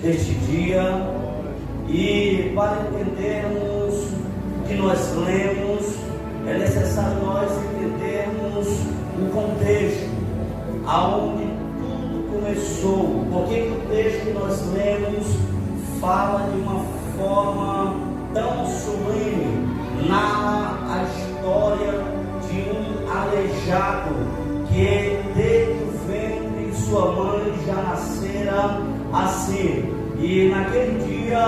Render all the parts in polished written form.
deste dia, e para entendermos o que nós lemos, é necessário nós entendermos o contexto, aonde tudo começou, porque o texto que nós lemos fala de uma forma tão sublime, narra a história de um aleijado que desde o ventre de sua mãe já nascera assim. E naquele dia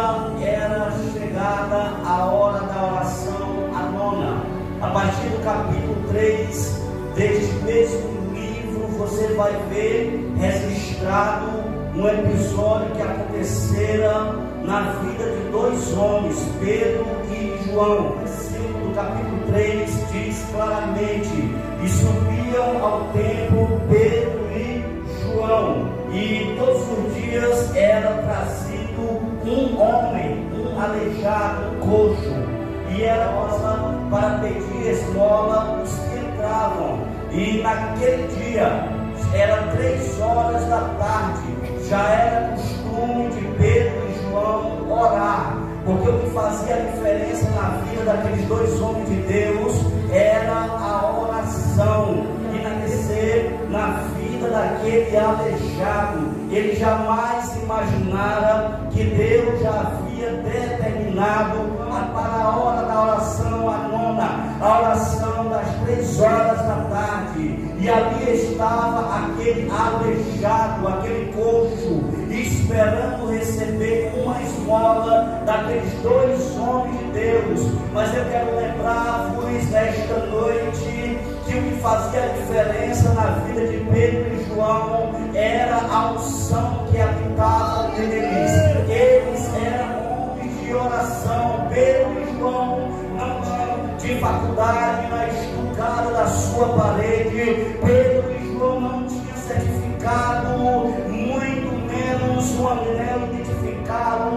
era chegada a hora da oração, a nona. A partir do capítulo 3 deste mesmo livro, você vai ver registrado um episódio que acontecera na vida de dois homens, Pedro e João. O versículo do capítulo 3 diz claramente: e subiam ao templo Pedro e João, e todos os dias era trazido um homem, um aleijado, um coxo, e era rosa para pedir esmola os que entravam. E naquele dia, era 3 horas da tarde, já era costume de Pedro e João orar, porque o que fazia a diferença na vida daqueles dois homens de Deus era a oração, e na vida daquele aleijado. Ele jamais imaginara que Deus já havia determinado para a hora da oração, a nona, a oração das 3 horas da tarde, e ali estava aquele aleijado, aquele coxo, esperando receber uma esmola daqueles dois homens de Deus. Mas eu quero lembrar-vos nesta noite que o que fazia a diferença na vida de Pedro e João era a unção que habitava neles. Eles eram homens de oração. Pedro e João não tinham de faculdade na estucada da sua parede. Pedro e João não tinham certificado, muito menos um anel identificado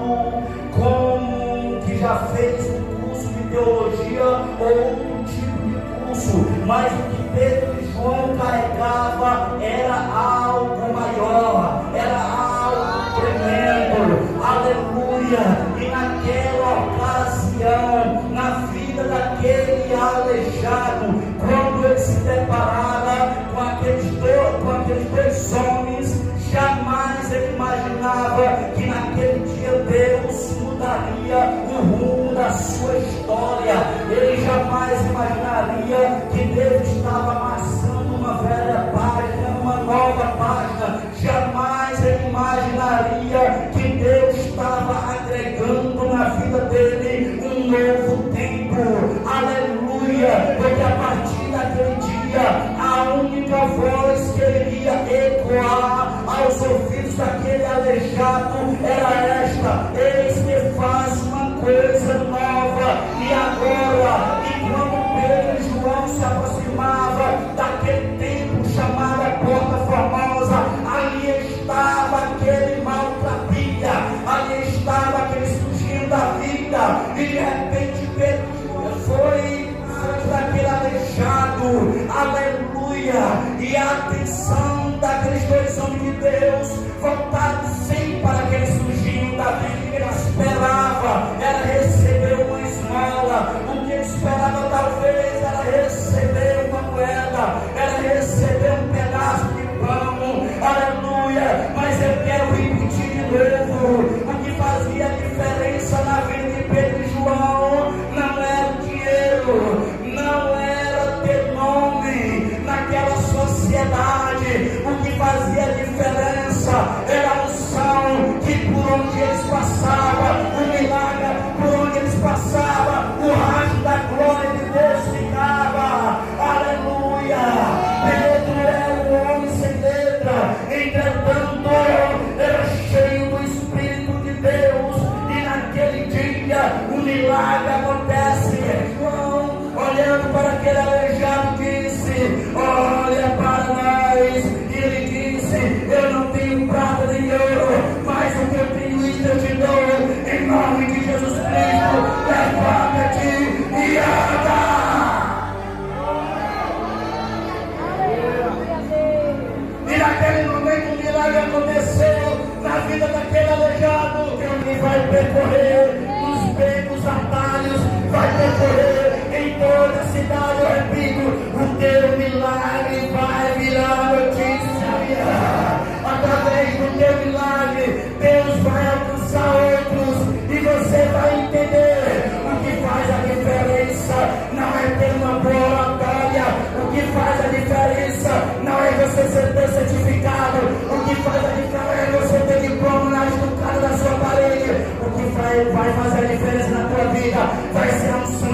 como que já fez um curso de teologia ou outro tipo de curso, mas o que Pedro e João carregava era algo maior, era algo tremendo, aleluia. E naquela ocasião, na vida daquele aleijado, quando ele se deparava com aqueles dois homens, jamais ele imaginava que naquele dia Deus mudaria o rumo da sua história. Ele jamais imaginaria que Deus estava amassando uma velha página, uma nova página. Jamais ele imaginaria que Deus estava agregando na vida dele um novo tempo. Aleluia! Porque a partir daquele dia, a única voz que iria ecoar aos ouvidos daquele aleijado era esta: eis que faz uma coisa nova. E agora, e quando Pedro e João se aproximavam daquele templo chamado a Porta Formosa, ali estava aquele maltrapilha, ali estava aquele sujinho da vida, e de repente Pedro e João foi daquele aleijado, aleluia, e a atenção daqueles dois homens de Deus voltaram sempre para aquele sujinho da vida. Que ele esperava era receber uma esmola, o que ele esperava talvez era receber vai percorrer os becos, atalhos, vai percorrer em toda a cidade, eu repito, o teu milagre vai virar notícia. Através do teu milagre, Deus vai alcançar outros e você vai entender o que faz a diferença. Não é ter uma boa batalha, o que faz a diferença não é você ser certificado, o que faz a diferença é você ter diploma na estucada da sua parede. O que vai fazer a diferença na tua vida vai ser a unção